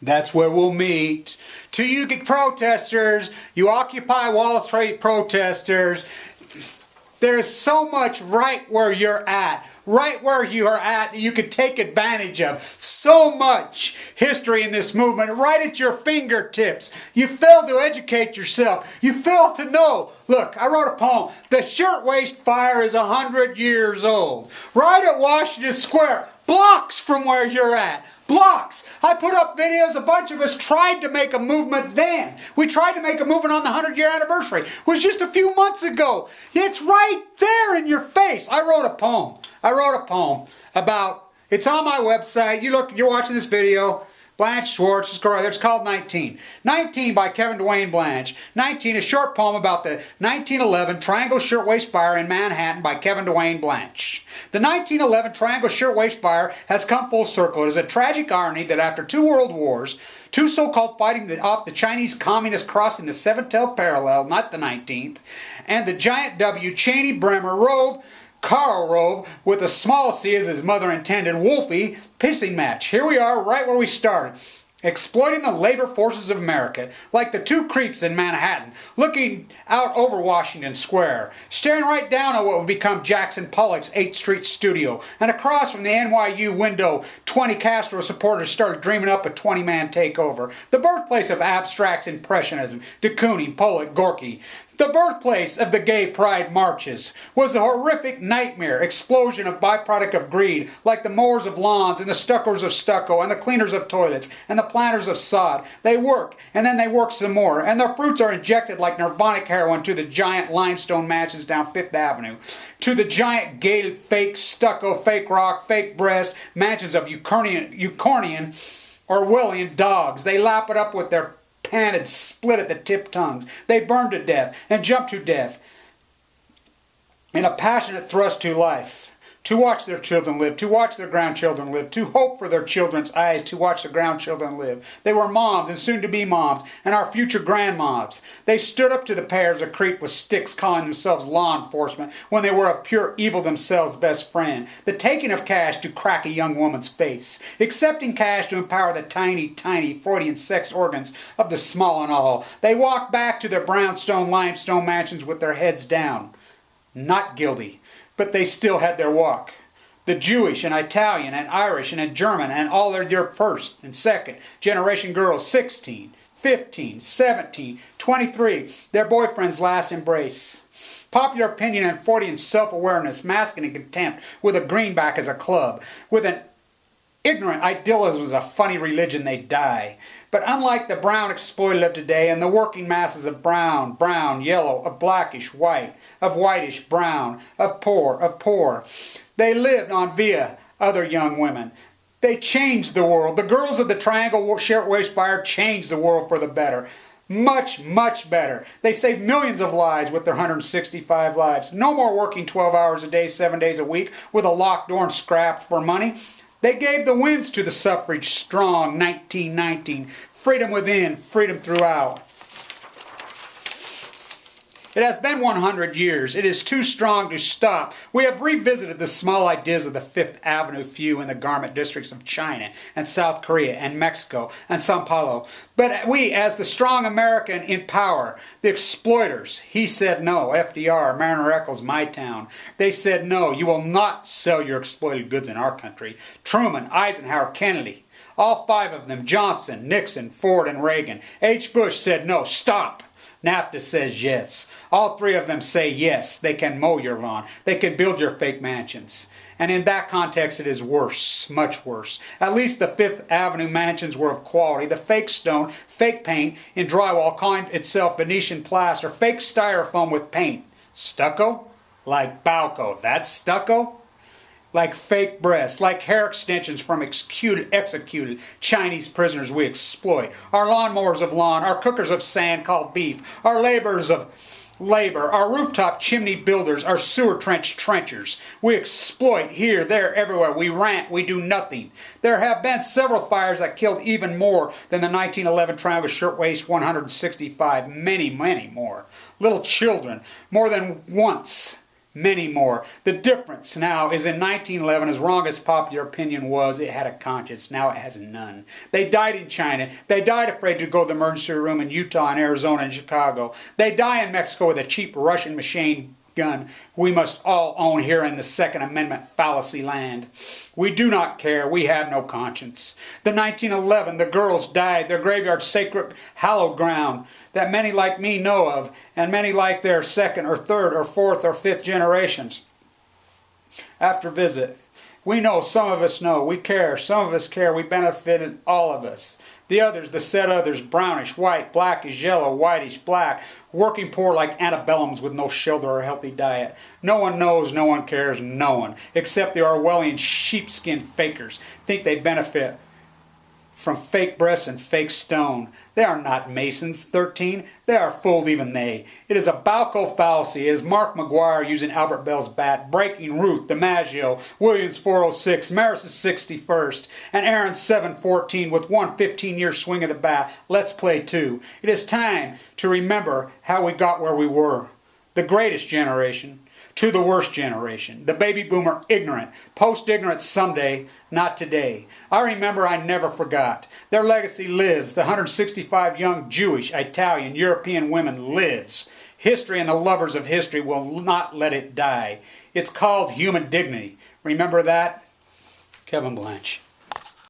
That's where we'll meet. To you protesters, you Occupy Wall Street protesters, there's so much right where you're at. Right where you are at that you could take advantage of. So much history in this movement right at your fingertips. You fail to educate yourself. You fail to know. Look, I wrote a poem. The shirtwaist fire is 100 years old. Right at Washington Square. Blocks from where you're at. Blocks. I put up videos. A bunch of us tried to make a movement then. We tried to make a movement on the 100-year anniversary. It was just a few months ago. It's right there in your face. I wrote a poem. About, it's on my website. You're watching this video. Blanche Schwartz, it's called 19. 19 by Kevin Dwayne Blanch. 19, a short poem about the 1911 Triangle Shirtwaist Fire in Manhattan by Kevin Dwayne Blanch. The 1911 Triangle Shirtwaist Fire has come full circle. It is a tragic irony that after 2 world wars, 2 so-called fighting off the Chinese communists crossing the 7th parallel, not the 19th, and the giant W, Cheney, Bremer, Karl Rove, with a small c as his mother intended, Wolfie, pissing match. Here we are, right where we started. Exploiting the labor forces of America, like the 2 creeps in Manhattan, looking out over Washington Square, staring right down at what would become Jackson Pollock's 8th Street studio, and across from the NYU window, 20 Castro supporters started dreaming up a 20-man takeover. The birthplace of abstract impressionism, de Kooning, Pollock, Gorky. The birthplace of the gay pride marches was the horrific nightmare explosion of byproduct of greed, like the mowers of lawns and the stuckers of stucco and the cleaners of toilets and the planters of sod. They work, and then they work some more, and their fruits are injected like nirvanic heroin to the giant limestone mansions down Fifth Avenue, to the giant gated fake stucco, fake rock, fake breast mansions of Eucornian or Willian dogs. They lap it up with their panted, split at the tip tongues. They burn to death and jump to death in a passionate thrust to life. To watch their children live, to watch their grandchildren live, to hope for their children's eyes, to watch their grandchildren live. They were moms and soon to be moms and our future grandmoms. They stood up to the pairs of creep with sticks calling themselves law enforcement when they were of pure evil themselves best friend. The taking of cash to crack a young woman's face. Accepting cash to empower the tiny, tiny Freudian sex organs of the small and all. They walked back to their brownstone, limestone mansions with their heads down. Not guilty. But they still had their walk. The Jewish and Italian and Irish and German and all their first and second generation girls, 16, 15, 17, 23, their boyfriend's last embrace. Popular opinion and Freudian self-awareness, masking and contempt with a greenback as a club. With an ignorant idealism as a funny religion, they die. But unlike the brown exploited of today and the working masses of brown, yellow, of blackish, white, of whitish, brown, of poor, they lived on via other young women. They changed the world. The girls of the Triangle Shirtwaist Fire changed the world for the better. Much, much better. They saved millions of lives with their 165 lives. No more working 12 hours a day, 7 days a week with a locked door and scrapped for money. They gave the winds to the suffrage strong 1919. Freedom within, freedom throughout. It has been 100 years. It is too strong to stop. We have revisited the small ideas of the Fifth Avenue few in the garment districts of China and South Korea and Mexico and Sao Paulo. But we, as the strong American in power, the exploiters, he said no. FDR, Mariner Eccles, my town. They said no, you will not sell your exploited goods in our country. Truman, Eisenhower, Kennedy, all 5 of them, Johnson, Nixon, Ford, and Reagan. H. Bush said no, stop. NAFTA says yes. All 3 of them say yes. They can mow your lawn. They can build your fake mansions. And in that context, it is worse, much worse. At least the Fifth Avenue mansions were of quality. The fake stone, fake paint in drywall calling itself Venetian plaster, fake styrofoam with paint. Stucco? Like Balco. That's stucco? Like fake breasts, like hair extensions from executed Chinese prisoners we exploit. Our lawnmowers of lawn, our cookers of sand called beef, our laborers of labor, our rooftop chimney builders, our sewer trenchers. We exploit here, there, everywhere. We rant, we do nothing. There have been several fires that killed even more than the 1911 Triangle Shirtwaist 165. Many, many more. Little children, more than once. Many more. The difference now is in 1911, as wrong as popular opinion was, it had a conscience. Now it has none. They died in China. They died afraid to go to the emergency room in Utah and Arizona and Chicago. They die in Mexico with a cheap Russian machine gun we must all own here in the Second Amendment fallacy land. We do not care. We have no conscience. The 1911, the girls died, their graveyard sacred hallowed ground that many like me know of, and many like their second or third or fourth or fifth generations. After visit, we know, some of us know, we care, some of us care, we benefited, all of us. The others, the said others, brownish, white, blackish, yellow, whitish, black, working poor like antebellums with no shelter or healthy diet. No one knows, no one cares, no one, except the Orwellian sheepskin fakers, think they benefit from fake breasts and fake stone. They are not Masons, 13. They are fooled, even they. It is a Balco fallacy. It is Mark McGuire using Albert Bell's bat, breaking Ruth, DiMaggio, Williams 406, Maris's 61st, and Aaron's 714 with one 15-year swing of the bat. Let's play two. It is time to remember how we got where we were. The greatest generation to the worst generation. The baby boomer ignorant. Post-ignorant someday, not today. I remember, I never forgot. Their legacy lives. The 165 young Jewish, Italian, European women lives. History and the lovers of history will not let it die. It's called human dignity. Remember that? Kevin Blanch.